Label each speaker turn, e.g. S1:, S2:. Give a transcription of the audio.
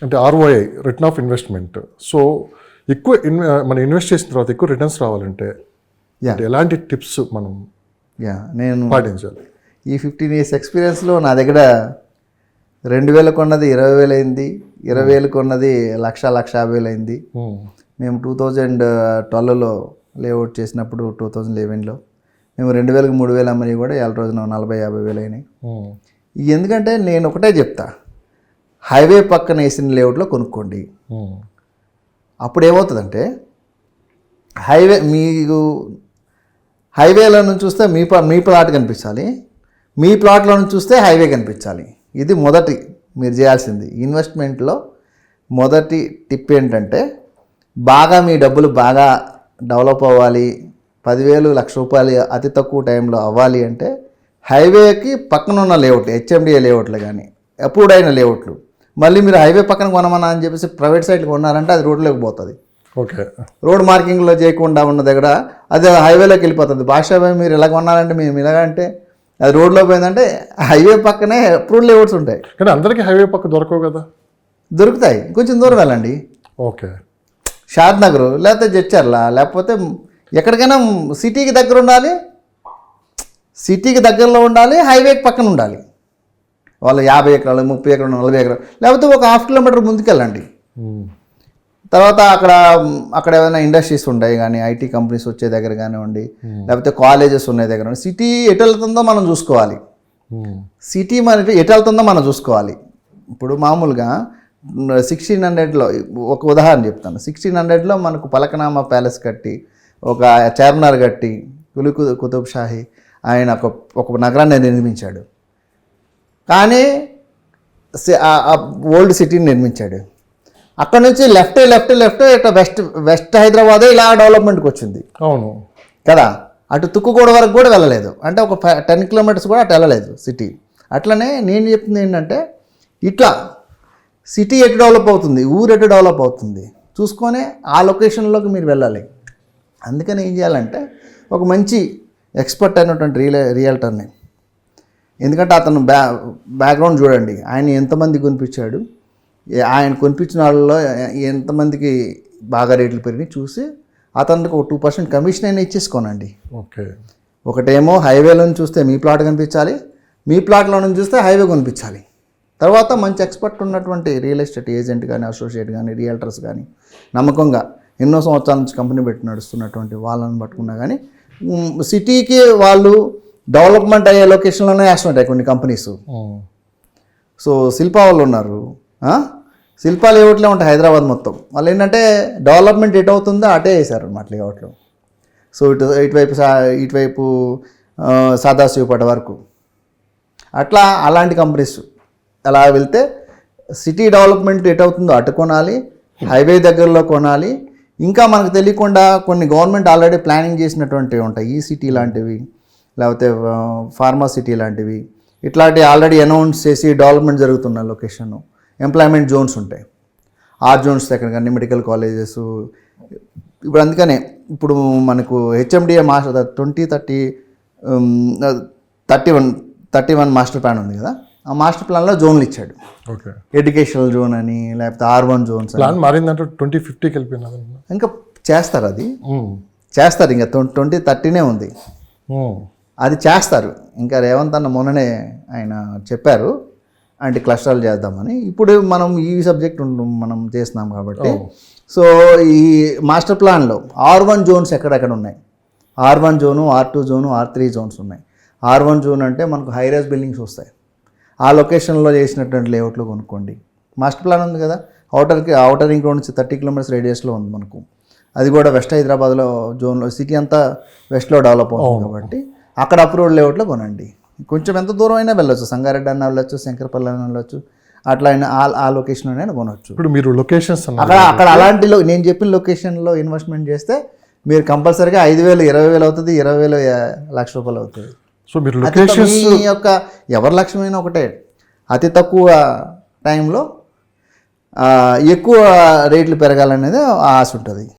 S1: అంటే ROI, return of investment. So ఎక్కువ మనం ఇన్వెస్ట్ చేసిన తర్వాత ఎక్కువ రిటర్న్స్ రావాలంటే అంటే ఎలాంటి టిప్స్ మనం
S2: నేను
S1: పాటించాలి?
S2: ఈ 15 years ఎక్స్పీరియన్స్లో నా దగ్గర 2,000 కొన్నది 20,000 అయింది, 20,000 కొన్నది 1,50,000 అయింది. మేము 2012లో లేఅవుట్ చేసినప్పుడు 2011లో మేము 2,000 3,000 అమ్మని కూడా ఇవాళ రోజున 40,000 50,000 అయినాయి. ఎందుకంటే నేను ఒకటే చెప్తా, హైవే పక్కన వేసిన లేఅవుట్లో కొనుక్కోండి. అప్పుడు ఏమవుతుందంటే మీకు హైవేలో నుంచి చూస్తే మీ ప్లాట్ కనిపించాలి, మీ ప్లాట్లో నుంచి చూస్తే హైవే కనిపించాలి. ఇది మొదటి మీరు చేయాల్సింది ఇన్వెస్ట్మెంట్లో. మొదటి టిప్ ఏంటంటే బాగా మీ డబ్బులు బాగా డెవలప్ అవ్వాలి, 10,000 1,00,000 అతి తక్కువ టైంలో అవ్వాలి అంటే హైవేకి పక్కన ఉన్న లేఅవుట్లు, హెచ్ఎండిఏ లేఅవుట్లు కానీ అప్రూవ్డ్ అయిన లేఅవుట్లు. మళ్ళీ మీరు హైవే పక్కన కొనమన్నా అని చెప్పేసి ప్రైవేట్ సైడ్కి కొన్నారంటే అది రోడ్లోకి పోతుంది.
S1: ఓకే,
S2: రోడ్ మార్కింగ్లో చేయకుండా ఉన్న దగ్గర అది హైవేలోకి వెళ్ళిపోతుంది. భాషాభాయ్ మీరు ఇలా కొన్నారంటే మేము ఇలాగంటే అది రోడ్లో పోయిందంటే హైవే పక్కనే అప్రూవ్డ్ లేఅవుట్స్ ఉంటాయి.
S1: కానీ అందరికీ హైవే పక్క దొరకవు కదా?
S2: దొరుకుతాయి, కొంచెం దూరం వెళ్ళండి.
S1: ఓకే,
S2: షాద్ నగర్ లేకపోతే జడ్చర్ల లేకపోతే ఎక్కడికైనా సిటీకి దగ్గర ఉండాలి, సిటీకి దగ్గరలో ఉండాలి, హైవేకి పక్కన ఉండాలి. వాళ్ళు 50 ఎకరాలు 30 ఎకరాలు 40 ఎకరాలు లేకపోతే ఒక 1/2 kilometer ముందుకెళ్ళండి. తర్వాత అక్కడ ఏమైనా ఇండస్ట్రీస్ ఉంటాయి కానీ ఐటీ కంపెనీస్ వచ్చే దగ్గర కానివ్వండి, లేకపోతే కాలేజెస్ ఉన్న దగ్గర. సిటీ ఎటు వెళ్తుందో మనం చూసుకోవాలి, సిటీ మన ఎటు వెళ్తుందో మనం చూసుకోవాలి. ఇప్పుడు మామూలుగా 1600లో ఒక ఉదాహరణ చెప్తాను. 1600లో మనకు పలకనామా ప్యాలెస్ కట్టి, ఒక చార్మినార్ కట్టి, కులీ కుతుబ్ షాహీ ఆయన ఒక నగరాన్ని నిర్మించాడు. కానీ ఓల్డ్ సిటీని నిర్మించాడు. అక్కడ నుంచి లెఫ్ట్ ఇట్లా వెస్ట్ హైదరాబాదే ఇలా డెవలప్మెంట్కి వచ్చింది.
S1: అవును
S2: కదా, అటు తుక్కుగూడ వరకు కూడా వెళ్ళలేదు, అంటే ఒక 10 kilometers కూడా అటు వెళ్ళలేదు సిటీ. అట్లనే నేను చెప్తుంది ఏంటంటే ఇట్లా సిటీ ఎటు డెవలప్ అవుతుంది, ఊరు ఎటు డెవలప్ అవుతుంది చూసుకొని ఆ లొకేషన్లోకి మీరు వెళ్ళాలి. అందుకని ఏం చేయాలంటే ఒక మంచి ఎక్స్పర్ట్ అయినటువంటి రియల్టర్ని, ఎందుకంటే అతను బ్యాక్గ్రౌండ్ చూడండి, ఆయన ఎంతమంది కొనిపించాడు, ఆయన కొనిపించిన వాళ్ళలో ఎంతమందికి బాగా రేట్లు పెరిగి చూసి అతనికి ఒక 2% కమిషన్ అయినా ఇచ్చేసుకోనండి.
S1: ఓకే,
S2: ఒకటేమో హైవేలో నుంచి చూస్తే మీ ప్లాట్ కనిపించాలి, మీ ప్లాట్లో నుంచి చూస్తే హైవే కనిపించాలి. తర్వాత మంచి ఎక్స్పర్ట్ ఉన్నటువంటి రియల్ ఎస్టేట్ ఏజెంట్ కానీ, అసోసియేట్ కానీ, రియల్టర్స్ కానీ, నమ్మకంగా ఎన్నో సంవత్సరాల నుంచి కంపెనీ పెట్టి నడుస్తున్నటువంటి వాళ్ళని పట్టుకున్నా కానీ సిటీకి వాళ్ళు డెవలప్మెంట్ అయ్యే లొకేషన్లోనే వేస్తుంటాయి కొన్ని కంపెనీస్. సో శిల్పా వాళ్ళు ఉన్నారు, శిల్పా లేఅవుట్లే ఉంటాయి హైదరాబాద్ మొత్తం. వాళ్ళు ఏంటంటే డెవలప్మెంట్ ఎటు అవుతుందో అటే వేశారు అన్నమాట లేఅవుట్లు. సో ఇటువైపు సదాశివపేట వరకు అట్లా అలాంటి కంపెనీస్ అలా వెళ్తే సిటీ డెవలప్మెంట్ ఎటు అవుతుందో అటు కొనాలి, హైవే దగ్గరలో కొనాలి. ఇంకా మనకు తెలియకుండా కొన్ని గవర్నమెంట్ ఆల్రెడీ ప్లానింగ్ చేసినటువంటివి ఉంటాయి, ఈ సిటీ లాంటివి లేకపోతే ఫార్మా సిటీ లాంటివి, ఇట్లాంటి ఆల్రెడీ అనౌన్స్ చేసి డెవలప్మెంట్ జరుగుతున్న లొకేషన్, ఎంప్లాయ్మెంట్ జోన్స్ ఉంటాయి. ఆ జోన్స్ దగ్గర కానీ మెడికల్ కాలేజెస్. ఇప్పుడు అందుకనే ఇప్పుడు మనకు హెచ్ఎండిఏ మాస్టర్ 2031 మాస్టర్ ప్లాన్ ఉంది కదా, ఆ మాస్టర్ ప్లాన్లో జోన్లు ఇచ్చాడు.
S1: ఓకే,
S2: ఎడ్యుకేషనల్ జోన్ అని లేకపోతే R1 జోన్స్.
S1: ప్లాన్ మారిందంటే 2050కి వెళ్ళిపోయినది.
S2: ఇంకా చేస్తారు, అది చేస్తారు, ఇంకా 2030 ఉంది, అది చేస్తారు. ఇంకా రేవంత్ అన్న మొన్ననే ఆయన చెప్పారు అంటే క్లస్టర్లు చేద్దామని. ఇప్పుడు మనం ఈ సబ్జెక్ట్ మనం చేస్తున్నాం కాబట్టి సో ఈ మాస్టర్ ప్లాన్లో R1 జోన్స్ ఎక్కడెక్కడ ఉన్నాయి, R1 zone, R2 zone, R3 Jones ఉన్నాయి. R1 జోన్ అంటే మనకు హైరైజ్ బిల్డింగ్స్ వస్తాయి, ఆ లొకేషన్లో చేసినటువంటి లేఅవుట్లు కొనుక్కోండి. మాస్టర్ ప్లాన్ ఉంది కదా, అవుటర్ రింగ్ రోడ్ నుంచి 30 kilometers రేడియస్లో ఉంది మనకు. అది కూడా వెస్ట్ హైదరాబాద్లో జోన్లో, సిటీ అంతా వెస్ట్లో డెవలప్ అవుతుంది కాబట్టి అక్కడ అప్రూవ్డ్ లేఅవుట్లో కొనండి. కొంచెం ఎంత దూరం అయినా వెళ్ళొచ్చు, సంగారెడ్డి అన్న వెళ్ళొచ్చు, శంకరపల్లి అన్న వెళ్ళొచ్చు, అట్లా అయినా ఆ లొకేషన్లోనే కొనవచ్చు.
S1: ఇప్పుడు మీరు లొకేషన్స్
S2: అక్కడ అలాంటి నేను చెప్పిన లొకేషన్లో ఇన్వెస్ట్మెంట్ చేస్తే మీరు కంపల్సరీగా 5,000 20,000 అవుతుంది, 20,000 1,00,000 అవుతుంది.
S1: సో మీరు లొకేషన్స్
S2: యొక్క ఎవరి లక్ష్యమైనా ఒకటే, అతి తక్కువ టైంలో ఎక్కువ రేట్లు పెరగాలనేది ఆశ ఉంటుంది.